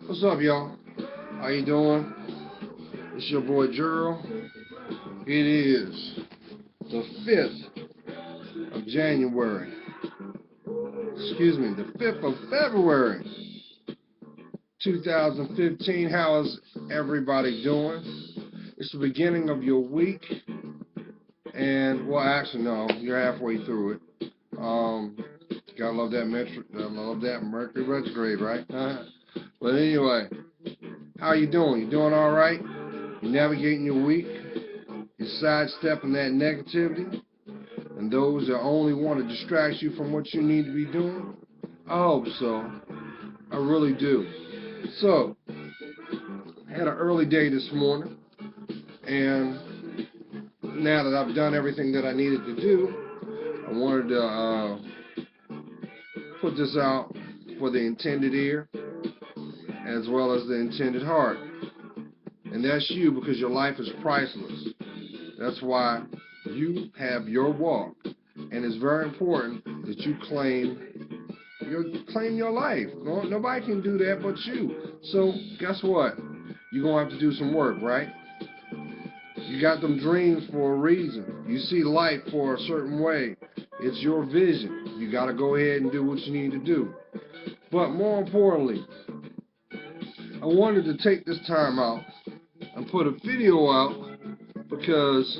What's up, y'all? How you doing? It's your boy Gerald. It is the 5th of January. Excuse me, the 5th of February, 2015. How is everybody doing? It's the beginning of your week. And, well, actually, no, you're halfway through it. Gotta love that Mercury retrograde, right? But anyway, how you doing? You doing all right? You navigating your week? You sidestepping that negativity and those that only want to distract you from what you need to be doing? I hope so. I really do. So, I had an early day this morning, and now that I've done everything that I needed to do, I wanted to put this out for the intended ear as well as the intended heart. And that's you, because your life is priceless. That's why you have your walk. And it's very important that you claim your life. Nobody can do that but you. So guess what? You're going to have to do some work, right? You got them dreams for a reason. You see life for a certain way. It's your vision. You got to go ahead and do what you need to do. But more importantly, I wanted to take this time out and put a video out because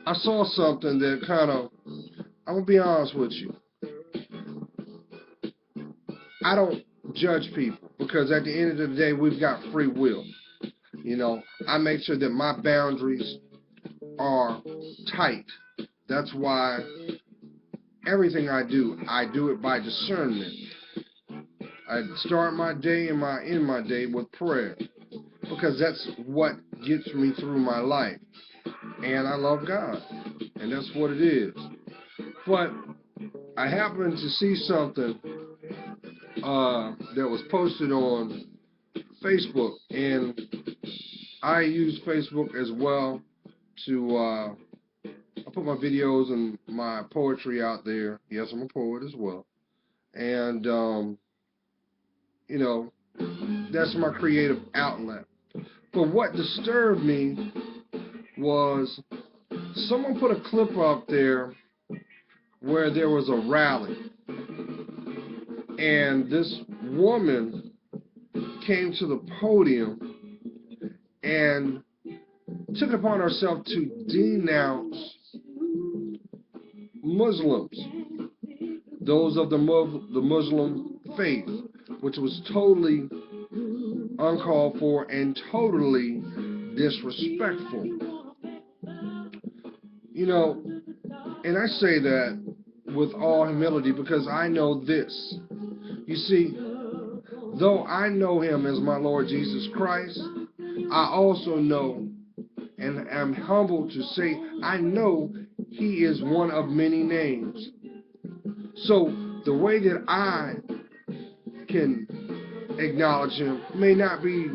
I saw something that I'm going to be honest with you. I don't judge people because at the end of the day, we've got free will. I make sure that my boundaries are tight. That's why everything I do it by discernment. I start my day and end my day with prayer because that's what gets me through my life. And I love God, and that's what it is. But I happened to see something that was posted on Facebook, and I use Facebook as well to I put my videos and my poetry out there. Yes, I'm a poet as well, and that's my creative outlet. But what disturbed me was someone put a clip up there where there was a rally, and this woman came to the podium and took it upon herself to denounce Muslims, those of the Muslim faith, which was totally uncalled for and totally disrespectful. And I say that with all humility because I know this. You see, though I know him as my Lord Jesus Christ, I also know and am humbled to say I know he is one of many names. So the way that I can acknowledge him may not be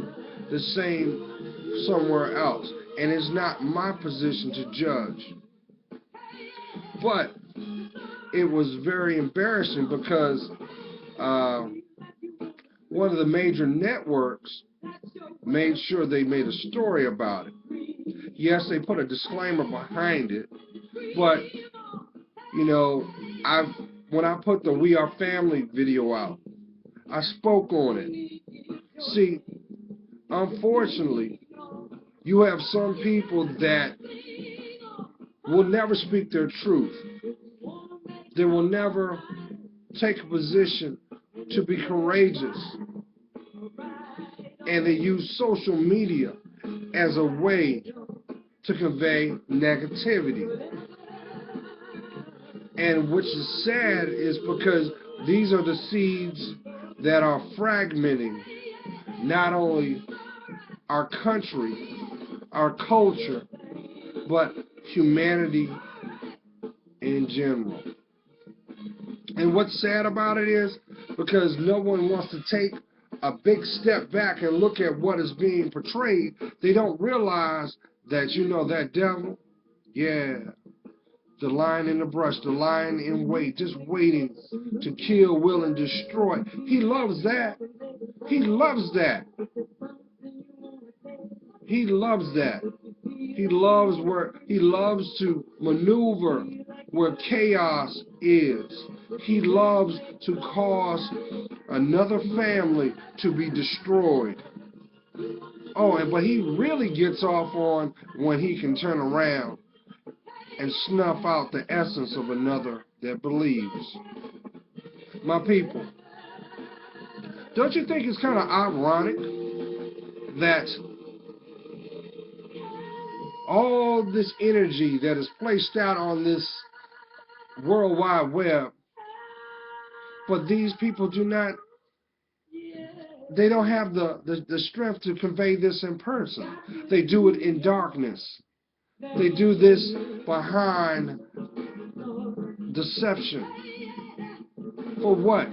the same somewhere else, and it's not my position to judge. But it was very embarrassing because one of the major networks made sure they made a story about it. Yes, they put a disclaimer behind it, but when I put the We Are Family video out, I spoke on it. See, unfortunately, you have some people that will never speak their truth. They will never take a position to be courageous. And they use social media as a way to convey negativity. And which is sad is because these are the seeds that are fragmenting not only our country, our culture, but humanity in general. And what's sad about it is because no one wants to take a big step back and look at what is being portrayed, they don't realize that that devil, yeah, The lion in the brush, the lion in wait, just waiting to kill, will, and destroy. He loves that. He loves that. He loves that. He loves to maneuver where chaos is. He loves to cause another family to be destroyed. Oh, but he really gets off on when he can turn around and snuff out the essence of another that believes. My people, don't you think it's kind of ironic that all this energy that is placed out on this World Wide Web, but these people they don't have the strength to convey this in person. They do it in darkness. They do this behind deception. For what?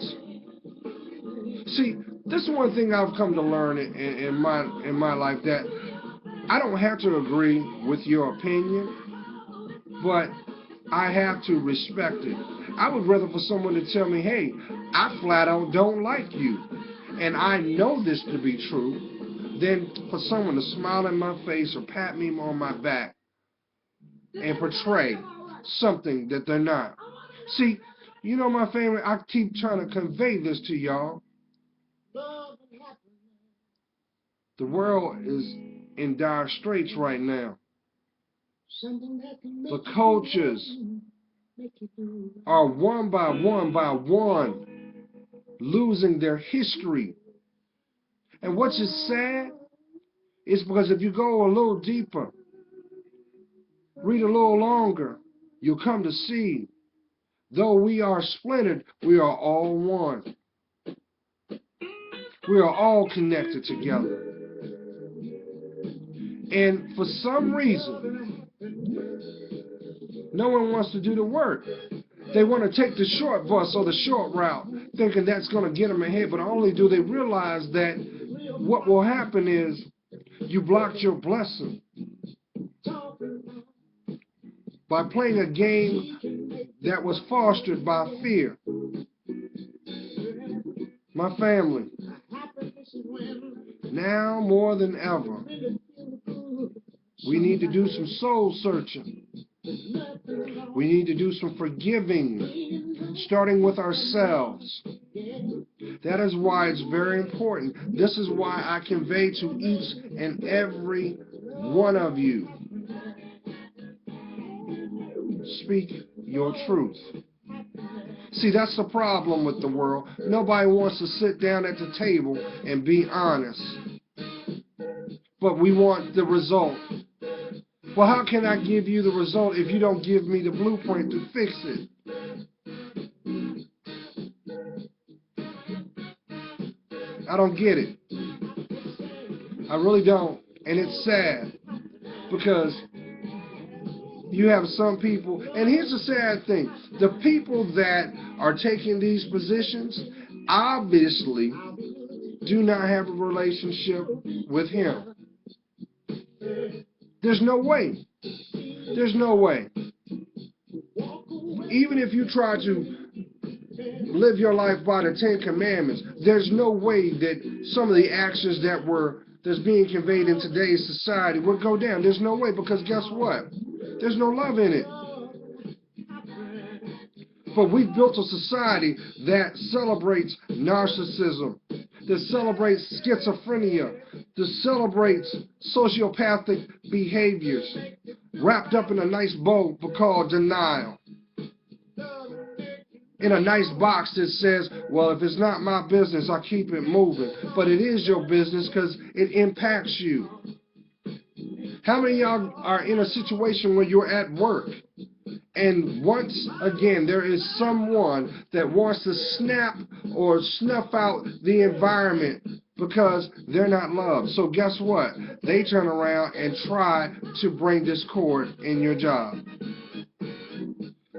See, this is one thing I've come to learn in my life, that I don't have to agree with your opinion, but I have to respect it. I would rather for someone to tell me, hey, I flat out don't like you, and I know this to be true, than for someone to smile in my face or pat me on my back and portray something that they're not. See, you know, my family, I keep trying to convey this to y'all. The world is in dire straits right now. The cultures are one by one losing their history. And what's just sad is because if you go a little deeper, read a little longer, you'll come to see, though we are splintered, we are all one. We are all connected together. And for some reason, no one wants to do the work. They want to take the short bus or the short route, thinking that's going to get them ahead, but only do they realize that what will happen is you blocked your blessing by playing a game that was fostered by fear. My family, now more than ever, we need to do some soul searching. We need to do some forgiving, starting with ourselves. That is why it's very important. This is why I convey to each and every one of you, speak your truth. See, that's the problem with the world. Nobody wants to sit down at the table and be honest. But we want the result. Well, how can I give you the result if you don't give me the blueprint to fix it? I don't get it. I really don't. And it's sad because you have some people, and here's the sad thing, the people that are taking these positions obviously do not have a relationship with him. There's no way. There's no way. Even if you try to live your life by the Ten Commandments, there's no way that some of the actions that's being conveyed in today's society would go down. There's no way, because guess what? There's no love in it. But we've built a society that celebrates narcissism, that celebrates schizophrenia, that celebrates sociopathic behaviors, wrapped up in a nice bow called denial. In a nice box that says, well, if it's not my business, I keep it moving. But it is your business because it impacts you. How many of y'all are in a situation where you're at work, and once again there is someone that wants to snap or snuff out the environment because they're not loved? So guess what? They turn around and try to bring discord in your job.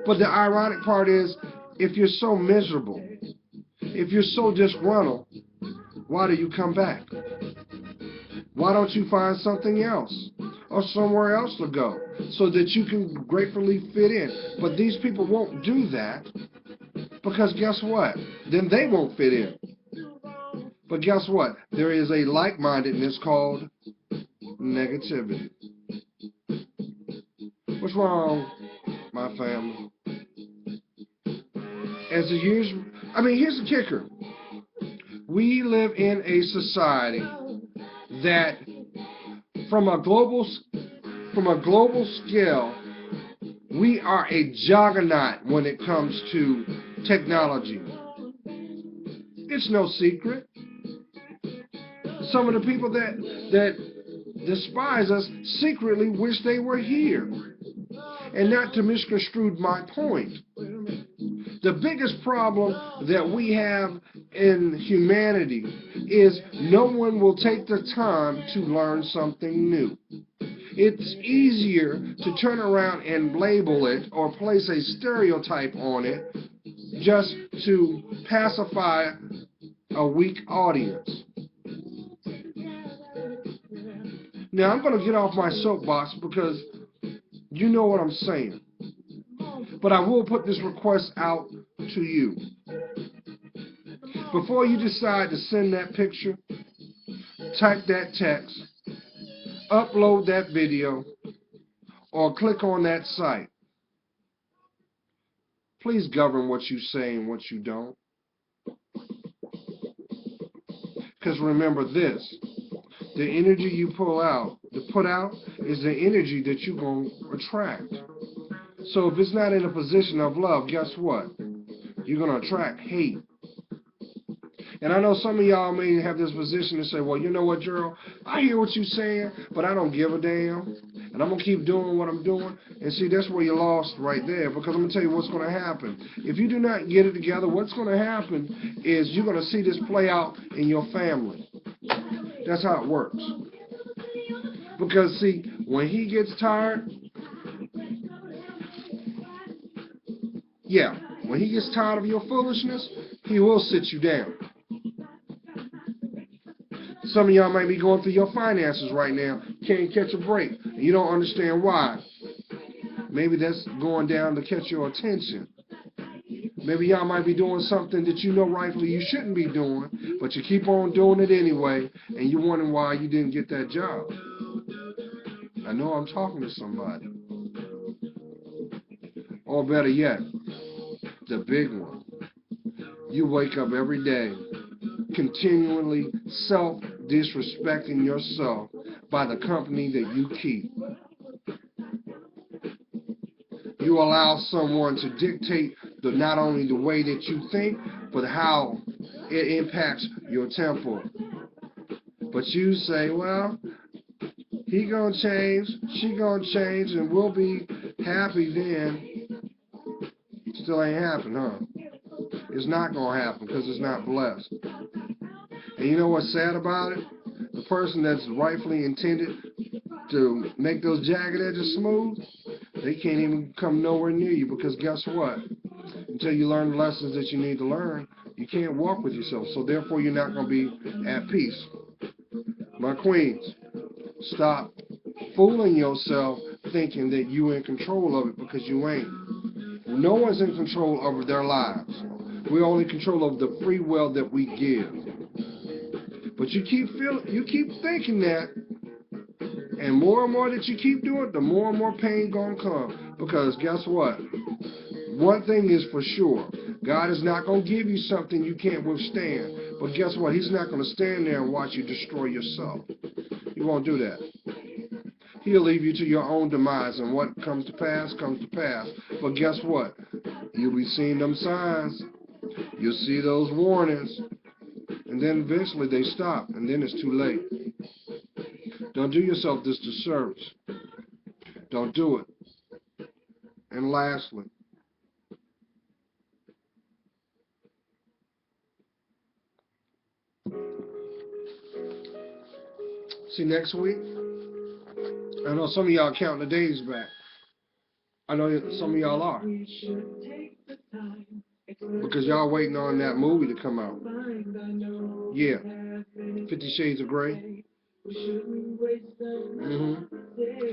But the ironic part is, if you're so miserable, if you're so disgruntled, why do you come back? Why don't you find something else? or somewhere else to go so that you can gratefully fit in. But these people won't do that because guess what? Then they won't fit in. But guess what? There is a like-mindedness called negativity. What's wrong, my family? As the years, here's the kicker. We live in a society that, from a global scale, we are a juggernaut when it comes to technology. It's no secret. Some of the people that despise us secretly wish they were here. And not to misconstrue my point. The biggest problem that we have in humanity is no one will take the time to learn something new. It's easier to turn around and label it or place a stereotype on it just to pacify a weak audience. Now, I'm going to get off my soapbox because you know what I'm saying. But I will put this request out to you. Before you decide to send that picture, type that text, upload that video, or click on that site, please govern what you say and what you don't. Because remember this, the energy you put out is the energy that you're going to attract. So if it's not in a position of love, guess what? You're going to attract hate. And I know some of y'all may have this position to say, well, you know what, Gerald? I hear what you're saying, but I don't give a damn. And I'm going to keep doing what I'm doing. And see, that's where you're lost right there. Because I'm going to tell you what's going to happen. If you do not get it together, what's going to happen is you're going to see this play out in your family. That's how it works. Because, see, when he gets tired, when he gets tired of your foolishness, he will sit you down. Some of y'all might be going through your finances right now, can't catch a break, and you don't understand why. Maybe that's going down to catch your attention. Maybe y'all might be doing something that you know rightfully you shouldn't be doing, but you keep on doing it anyway, and you're wondering why you didn't get that job. I know I'm talking to somebody. Or better yet, the big one. You wake up every day continually self-disrespecting yourself by the company that you keep. You allow someone to dictate not only the way that you think, but how it impacts your temple. But you say, well, he gonna change, she gonna change, and we'll be happy then. Still ain't happened, huh? It's not gonna happen because it's not blessed. And you know what's sad about it? The person that's rightfully intended to make those jagged edges smooth, they can't even come nowhere near you because guess what? Until you learn the lessons that you need to learn, you can't walk with yourself. So therefore, you're not going to be at peace. My queens, stop fooling yourself thinking that you're in control of it because you ain't. No one's in control over their lives. We're only in control of the free will that we give. But you keep thinking that, and more that you keep doing, the more and more pain gonna come. Because guess what? One thing is for sure, God is not gonna give you something you can't withstand. But guess what? He's not gonna stand there and watch you destroy yourself. He won't do that. He'll leave you to your own demise, and what comes to pass comes to pass. But guess what? You'll be seeing them signs. You'll see those warnings. And then eventually they stop, and then it's too late. Don't do yourself this disservice. Don't do it. And lastly, see, next week, I know some of y'all counting the days back. I know some of y'all are. Because y'all waiting on that movie to come out. Yeah, 50 Shades of Grey.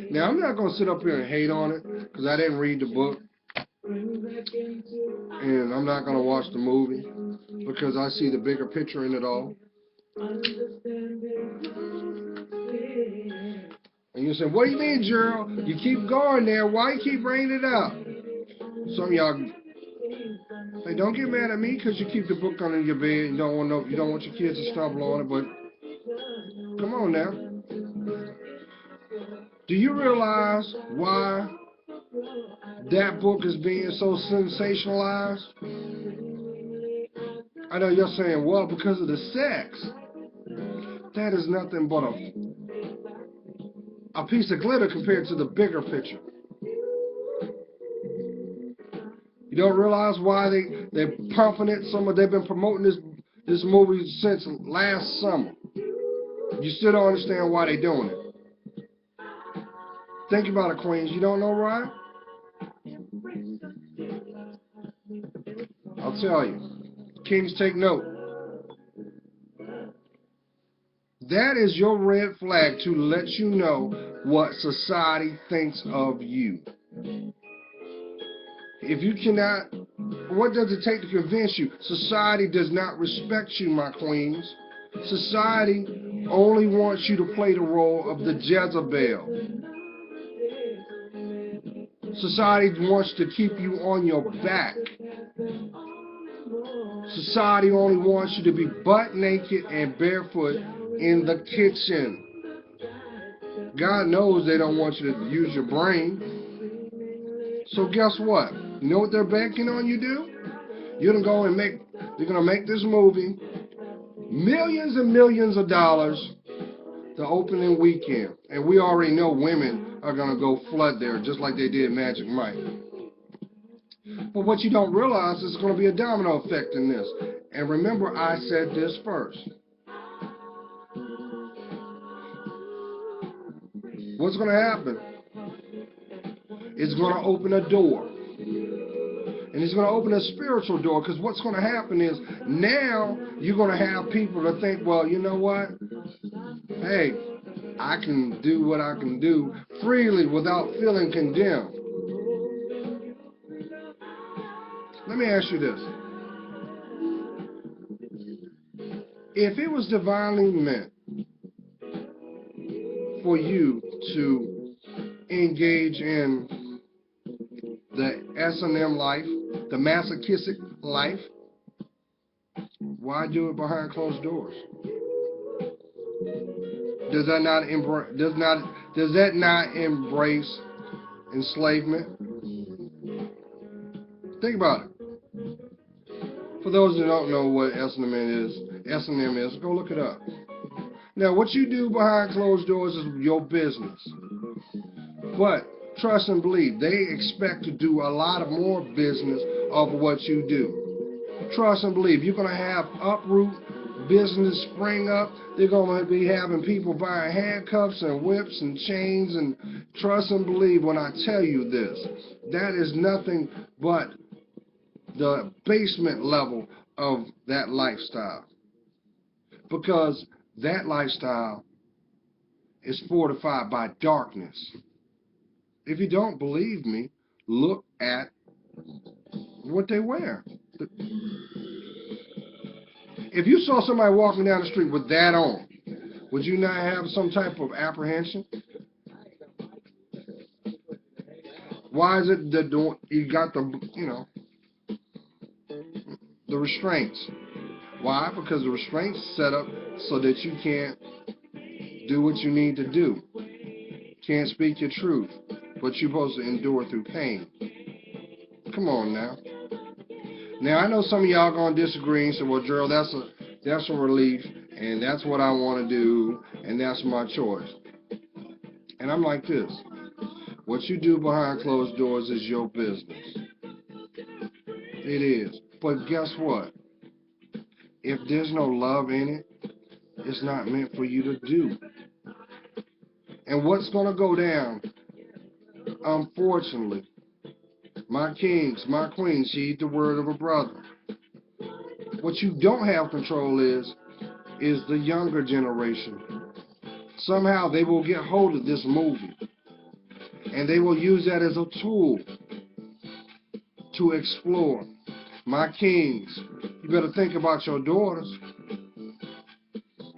Now, I'm not going to sit up here and hate on it because I didn't read the book. And I'm not going to watch the movie because I see the bigger picture in it all. And you say, what do you mean, Gerald? You keep going there. Why you keep bringing it up? Some of y'all, hey, don't get mad at me because you keep the book under your bed. You don't want your kids to stumble on it. But come on now. Do you realize why that book is being so sensationalized? I know you're saying, well, because of the sex. That is nothing but a piece of glitter compared to the bigger picture. You don't realize why they're pumping it. They've been promoting this movie since last summer. You still don't understand why they're doing it. Think about it, Queens. You don't know why? I'll tell you. Kings, take note. That is your red flag to let you know what society thinks of you. If you cannot, what does it take to convince you? Society does not respect you, my queens. Society only wants you to play the role of the Jezebel. Society wants to keep you on your back. Society only wants you to be butt naked and barefoot in the kitchen. God knows they don't want you to use your brain. So guess what? You know what they're banking on you do? You're gonna make this movie millions and millions of dollars the opening weekend. And we already know women are gonna go flood there just like they did Magic Mike. But what you don't realize is gonna be a domino effect in this. And remember, I said this first. What's gonna happen? It's gonna open a door. And it's going to open a spiritual door, because what's going to happen is now you're going to have people to think, well, you know what? Hey, I can do what I can do freely without feeling condemned. Let me ask you this. If it was divinely meant for you to engage in the S&M life, the masochistic life, why do it behind closed doors? Does that not embrace enslavement? Think about it. For those who don't know what S&M is, go look it up. Now, what you do behind closed doors is your business. But trust and believe, they expect to do a lot of more business of what you do. Trust and believe, you're going to have uproot business spring up. They're going to be having people buying handcuffs and whips and chains. And trust and believe when I tell you this, that is nothing but the basement level of that lifestyle. Because that lifestyle is fortified by darkness. If you don't believe me, look at what they wear. If you saw somebody walking down the street with that on, would you not have some type of apprehension? Why is it that you got the restraints? Why? Because the restraints set up so that you can't do what you need to do. Can't speak your truth, but you're supposed to endure through pain. Come on now. Now, I know some of y'all going to disagree and say, well, Gerald, that's a relief, and that's what I want to do, and that's my choice. And I'm like this. What you do behind closed doors is your business. It is. But guess what? If there's no love in it, it's not meant for you to do. And what's going to go down, unfortunately, my kings, my queens, heed the word of a brother. What you don't have control is the younger generation Somehow they will get hold of this movie and they will use that as a tool to explore. My kings, you better think about your daughters.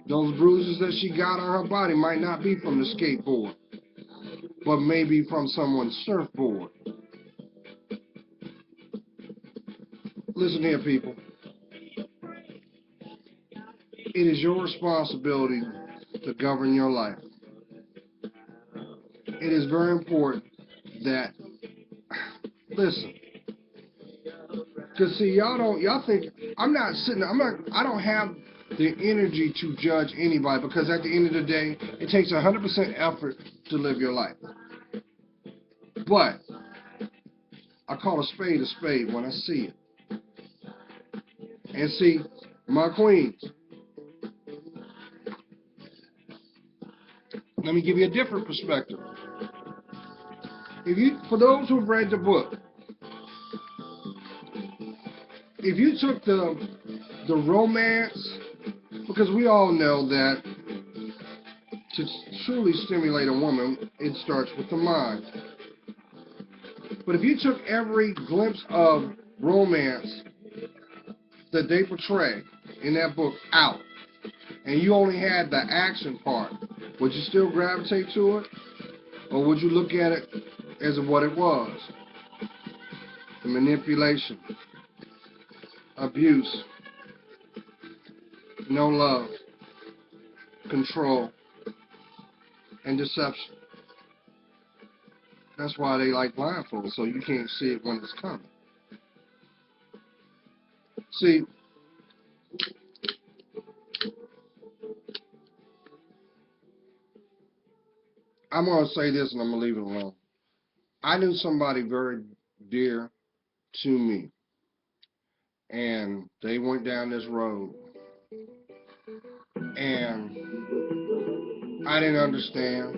Those bruises that she got on her body might not be from the skateboard, but maybe from someone's surfboard. Listen here, people. It is your responsibility to govern your life. It is very important that, listen, because see, y'all think, I don't have the energy to judge anybody, because at the end of the day, it takes 100% effort to live your life. But I call a spade when I see it. And see, my queens, let me give you a different perspective. For those who've read the book, if you took the romance, because we all know that to truly stimulate a woman, it starts with the mind. But if you took every glimpse of romance that they portray in that book out, and you only had the action part, would you still gravitate to it? Or would you look at it as what it was? The manipulation, abuse, no love, control, and deception. That's why they like blindfolds, so you can't see it when it's coming. See, I'm going to say this and I'm going to leave it alone. I knew somebody very dear to me, and they went down this road, and I didn't understand,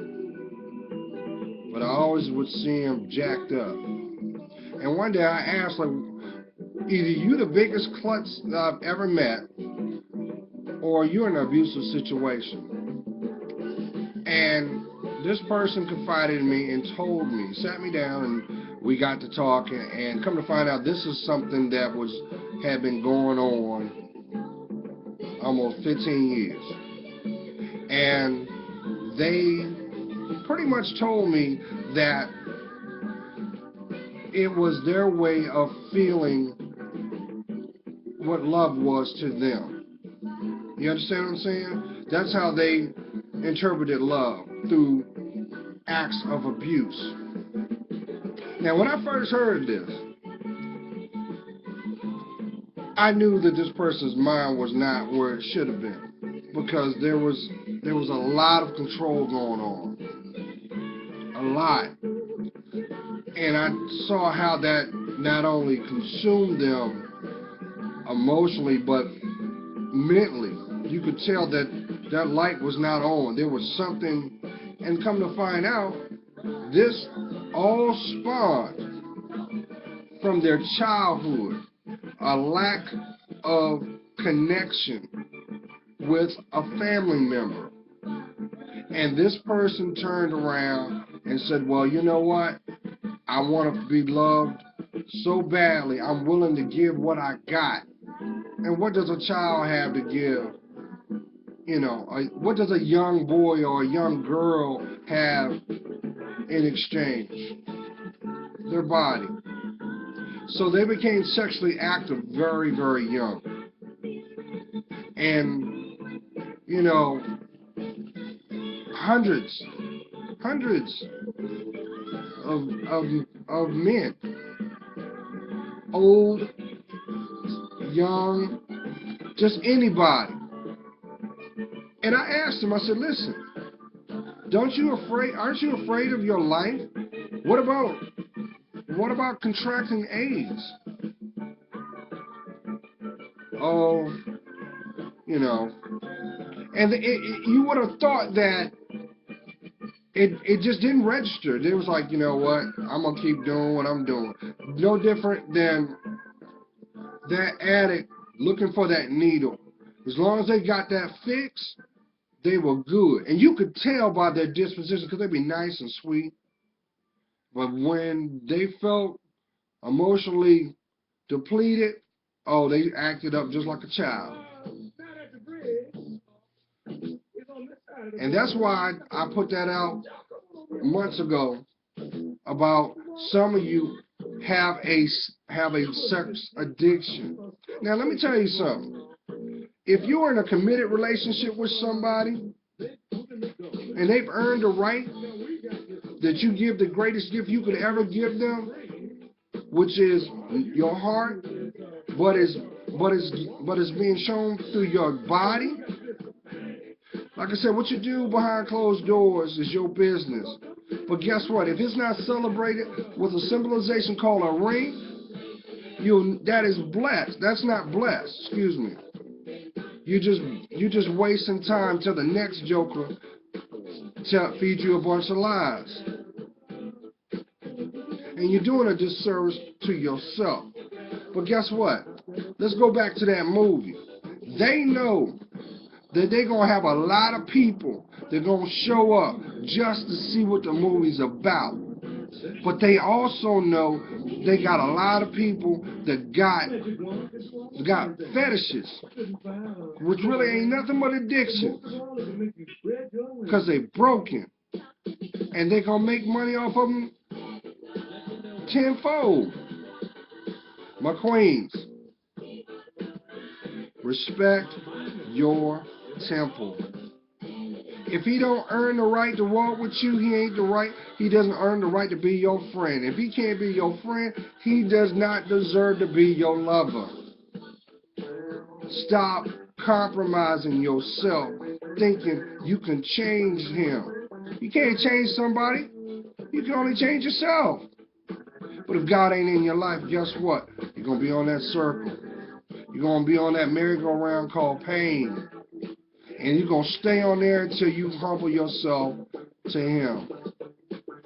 but I always would see him jacked up. And one day I asked, like, either you the biggest klutz that I've ever met, or you're in an abusive situation. And this person confided in me and told me, sat me down, and we got to talking, and come to find out this is something that had been going on almost 15 years. And they pretty much told me that it was their way of feeling what love was to them. You understand what I'm saying? That's how they interpreted love, through acts of abuse. Now, when I first heard this, I knew that this person's mind was not where it should have been, because there was a lot of control going on, a lot, and I saw how that not only consumed them emotionally but mentally. You could tell that light was not on. There was something, and come to find out, this all spawned from their childhood, a lack of connection with a family member. And this person turned around and said, well, you know what? I want to be loved so badly, I'm willing to give what I got. And what does a child have to give? You know, what does a young boy or a young girl have in exchange? Their body. So they became sexually active very, very young. And, you know, hundreds of men, old, young, just anybody. And I asked him, I said, listen, aren't you afraid of your life? What about contracting AIDS? Oh, you know. And you would have thought that it just didn't register. It was like, you know what, I'm going to keep doing what I'm doing. No different than that addict looking for that needle. As long as they got that fix, they were good. And you could tell by their disposition because they'd be nice and sweet. But when they felt emotionally depleted, oh, they acted up just like a child. And that's why I put that out months ago about some of you have a sex addiction. Now, let me tell you something. If you're in a committed relationship with somebody and they've earned the right that you give the greatest gift you could ever give them, which is your heart, but it's being shown through your body. Like I said, what you do behind closed doors is your business. But guess what? If it's not celebrated with a symbolization called a ring, that is blessed. That's not blessed. Excuse me. You're just wasting time till the next joker feeds you a bunch of lies. And you're doing a disservice to yourself. But guess what? Let's go back to that movie. They know that they're going to have a lot of people that are going to show up just to see what the movie's about. But they also know they got a lot of people that got fetishes, which really ain't nothing but addictions, because they broken. And they're going to make money off of them tenfold. My queens, respect your temple. If he don't earn the right to walk with you, he doesn't earn the right to be your friend. If he can't be your friend, he does not deserve to be your lover. Stop compromising yourself, thinking you can change him. You can't change somebody. You can only change yourself. But if God ain't in your life, guess what? You're going to be on that circle. You're going to be on that merry-go-round called pain. And you're going to stay on there until you humble yourself to him.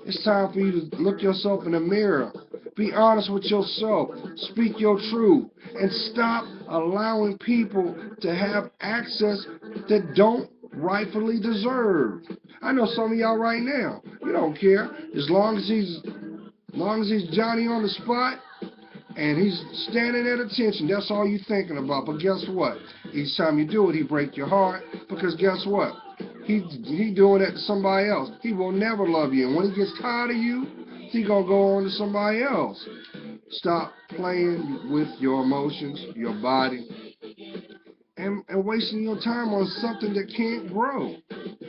It's time for you to look yourself in the mirror. Be honest with yourself. Speak your truth. And stop allowing people to have access that don't rightfully deserve. I know some of y'all right now, you don't care. As long as he's Johnny on the spot, and he's standing at attention, that's all you're thinking about. But guess what? Each time you do it, he break your heart. Because guess what? He doing that to somebody else. He will never love you. And when he gets tired of you, he going to go on to somebody else. Stop playing with your emotions, your body, and wasting your time on something that can't grow.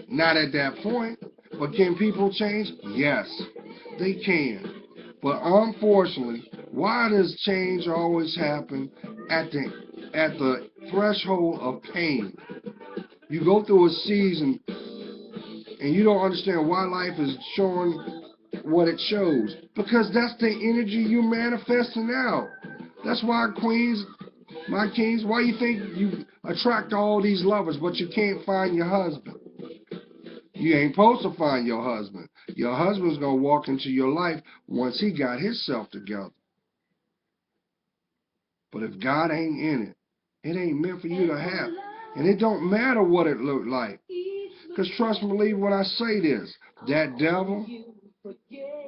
Not at that point. But can people change? Yes, they can. But unfortunately, why does change always happen at the threshold of pain? You go through a season and you don't understand why life is showing what it shows. Because that's the energy you're manifesting out. That's why, queens, my kings, why you think you attract all these lovers but you can't find your husband? You ain't supposed to find your husband. Your husband's going to walk into your life once he got himself together. But if God ain't in it, it ain't meant for you to have. And it don't matter what it look like. Because trust and believe when I say this, that devil,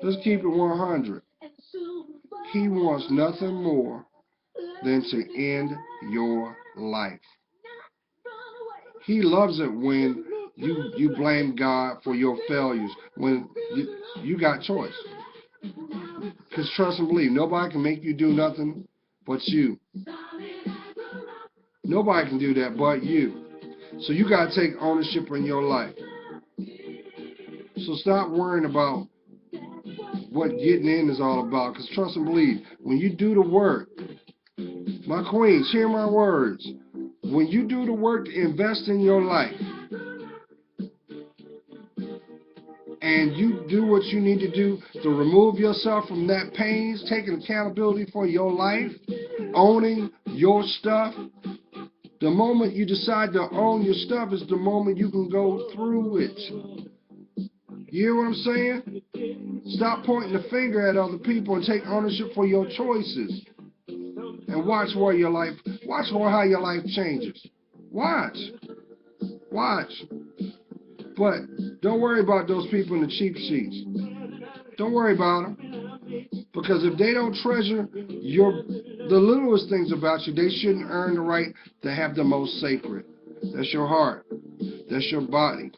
let's keep it 100. He wants nothing more than to end your life. He loves it when you blame God for your failures, when you got choice. Because trust and believe, nobody can make you do nothing but you. Nobody can do that but you. So you got to take ownership in your life. So stop worrying about what getting in is all about. Because trust and believe, when you do the work, my queens, hear my words. When you do the work to invest in your life, and you do what you need to do to remove yourself from that pain, taking accountability for your life, owning your stuff, the moment you decide to own your stuff is the moment you can go through it. You hear what I'm saying? Stop pointing the finger at other people and take ownership for your choices. And watch how your life changes. Watch. But don't worry about those people in the cheap seats. Don't worry about them. Because if they don't treasure the littlest things about you, they shouldn't earn the right to have the most sacred. That's your heart. That's your body.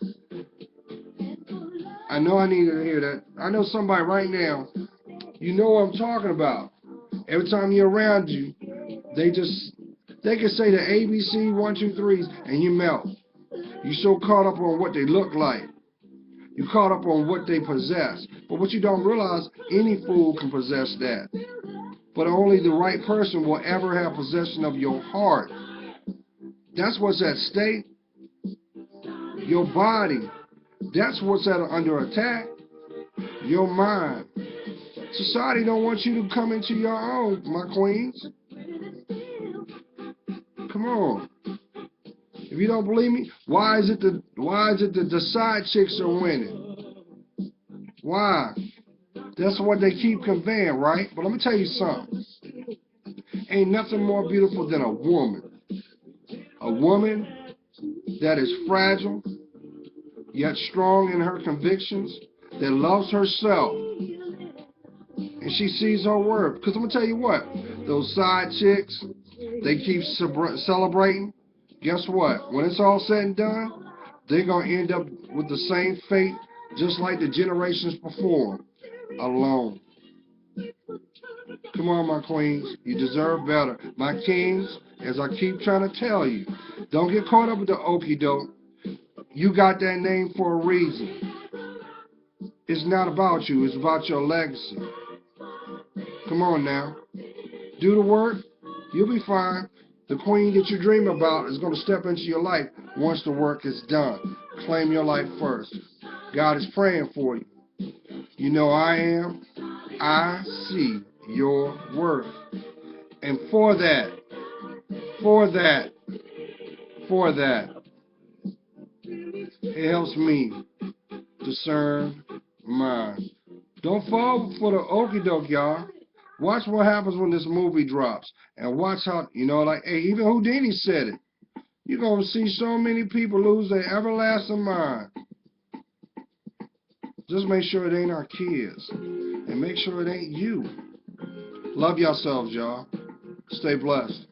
I know I needed to hear that. I know somebody right now, you know what I'm talking about. Every time you're around you, they can say the ABC 1, 2, 3s and you melt. You're so caught up on what they look like. You're caught up on what they possess. But what you don't realize, any fool can possess that. But only the right person will ever have possession of your heart. That's what's at stake. Your body. That's what's under attack. Your mind. Society don't want you to come into your own, my queens. Come on. If you don't believe me, why is it the side chicks are winning? Why? That's what they keep conveying, right? But let me tell you something. Ain't nothing more beautiful than a woman. A woman that is fragile, yet strong in her convictions, that loves herself, and she sees her worth. Because I'm going to tell you what, those side chicks, they keep celebrating. Guess what? When it's all said and done, they're going to end up with the same fate, just like the generations before, alone. Come on, my queens. You deserve better. My kings, as I keep trying to tell you, don't get caught up with the okie doke. You got that name for a reason. It's not about you. It's about your legacy. Come on now. Do the work. You'll be fine. The queen that you dream about is going to step into your life once the work is done. Claim your life first. God is praying for you. You know I am. I see your worth. And for that, it helps me discern mine. Don't fall for the okie doke, y'all. Watch what happens when this movie drops. And watch how, like, hey, even Houdini said it. You're going to see so many people lose their everlasting mind. Just make sure it ain't our kids. And make sure it ain't you. Love yourselves, y'all. Stay blessed.